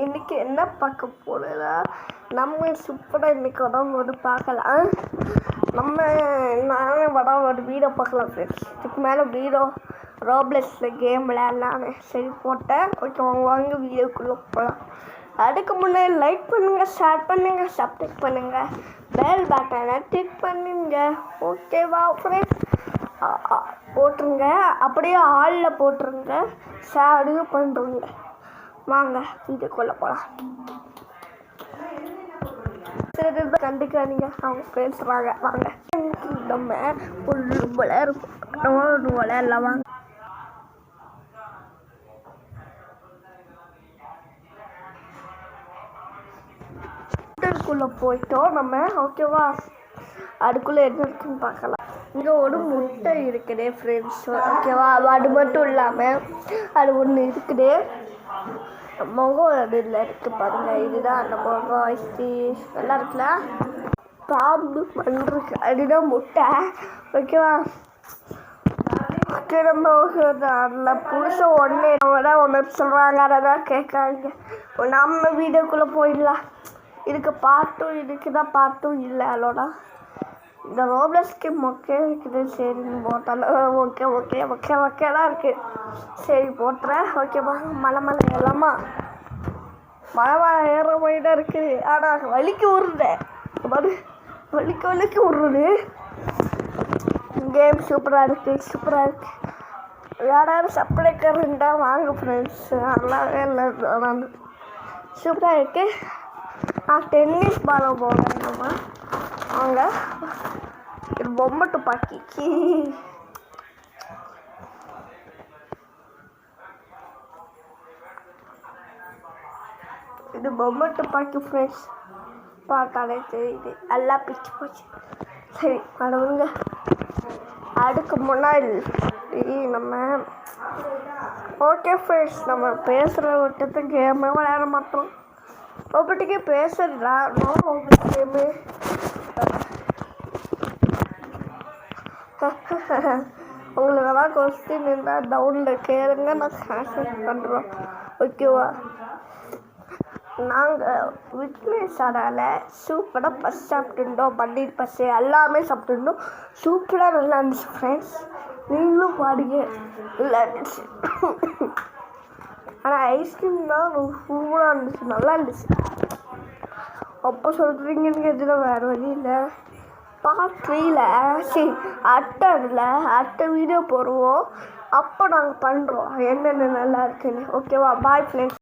இன்னைக்கு என்ன பார்க்க போகிறதா நம்ம சூப்பராக இன்றைக்கி ஒரு பார்க்கலாம். நானும் ஒரு வீடியோ பார்க்கலாம் ஃப்ரெண்ட்ஸ். இதுக்கு மேலே வீடியோ ரோப்ளெக்ஸில் கேம் விளையாடலான்னு சரி போட்டேன். ஓகே வாங்க வீடியோக்குள்ளே போகலாம். அதுக்கு முன்னாடி லைக் பண்ணுங்கள், ஷேர் பண்ணுங்கள், சப்ஸ்கிரைப் பண்ணுங்கள், பெல் பட்டனை கிளிக் பண்ணுங்க. ஓகேவா ஃப்ரெண்ட்ஸ்? போட்டுருங்க, அப்படியே ஆளில் போட்டுருங்க, ஷேரும் பண்ணுறோங்க. வாங்க வீட்டுக்குள்ளே போகலாம். சரி கண்டுக்காதீங்க, அவங்க பேசுகிறாங்க. வாங்க நம்ம ஒரு விளையாடலாம். வாங்க வீட்டுக்குள்ளே போயிட்டோம் நம்ம. ஓகேவா, அதுக்குள்ளே என்ன இருக்குன்னு பார்க்கலாம். இங்கே ஒரு முட்டை இருக்குது ஃப்ரெண்ட்ஸ். ஓகேவா, அது மட்டும் இல்லாமல் அது ஒன்று இருக்குது. முகம் அதில் இருக்குது பாருங்க. இதுதான் அந்த முகம் ஐஸ்டி நல்லா இருக்குல்ல. பாம்பு பண்ணுறது அதுதான் முட்டை. ஓகேவா, ஓகே நம்ம அதில் புதுசாக ஒன்று சொல்கிறாங்க, அதை தான் கேட்காங்க. நம்ம வீடியோக்குள்ளே போயிடலாம். இதுக்கு பார்ட்டும் இதுக்குதான் பார்ட்டும் இல்லை. அதோட இந்த ரோப்ளெக்ஸ்க்கு மொக்கே இருக்குது. சரின்னு போட்டாலும் ஓகே தான் இருக்குது. சரி போட்டுறேன். ஓகேவா, மலை எல்லாமா மலை ஏற போயிட்டே இருக்குது. ஆனால் வலிக்கு விடுறேன் வலிக்கு விடுறது. கேம் சூப்பராக இருக்குது. யாராவது சப்ளைக்கர் இருந்தால் வாங்க ஃப்ரெண்ட்ஸ். நல்லாவே இல்லை, சூப்பராக இருக்குது. டென்னிஸ் பால் போடுறேன். வாங்க, இது பொம்மை துப்பாக்கி. இது பொம்மை துப்பாக்கி ஃப்ரெண்ட்ஸ். பார்த்தாலே தெரியுது, எல்லாம் பிச்சு போச்சு. சரி கடவுளுங்க. அதுக்கு முன்னாடி நம்ம ஓகே ஃப்ரெண்ட்ஸ், நம்ம பேசுகிற விட்டத்து கேமே விளையாட மாட்டோம். ஒவ்வொருட்டுக்கே பேசுறா கேமு. உங்களுக்கெல்லாம் கொஸ்டின் இருந்தால் டவுனில் கேளுங்க, நான் ஆன்சர் பண்ணுறோம். ஓகேவா, நாங்கள் விட்னஸ் அடால சூப்பராக பஸ் சாப்பிட்டுருந்தோம். பன்னீர் பஸ் எல்லாமே சாப்பிட்டுருந்தோம். சூப்பராக நல்லா இருந்துச்சு ஃப்ரெண்ட்ஸ். நீங்களும் பாருங்க, நல்லா இருந்துச்சு. ஆனால் ஐஸ்கிரீம் தான் சூப்பராக இருந்துச்சு, நல்லா இருந்துச்சு. அப்போ சொல்கிறீங்கன்னு எதுவும் வேறு வழி இல்லை. பார்ட் 3ல் சரி அடுத்த வீடியோ போடுவோம். அப்போ நாங்கள் பண்ணுறோம் என்னென்ன நல்லா இருக்குன்னு. ஓகேவா, பாய் ஃப்ரெண்ட்ஸ்.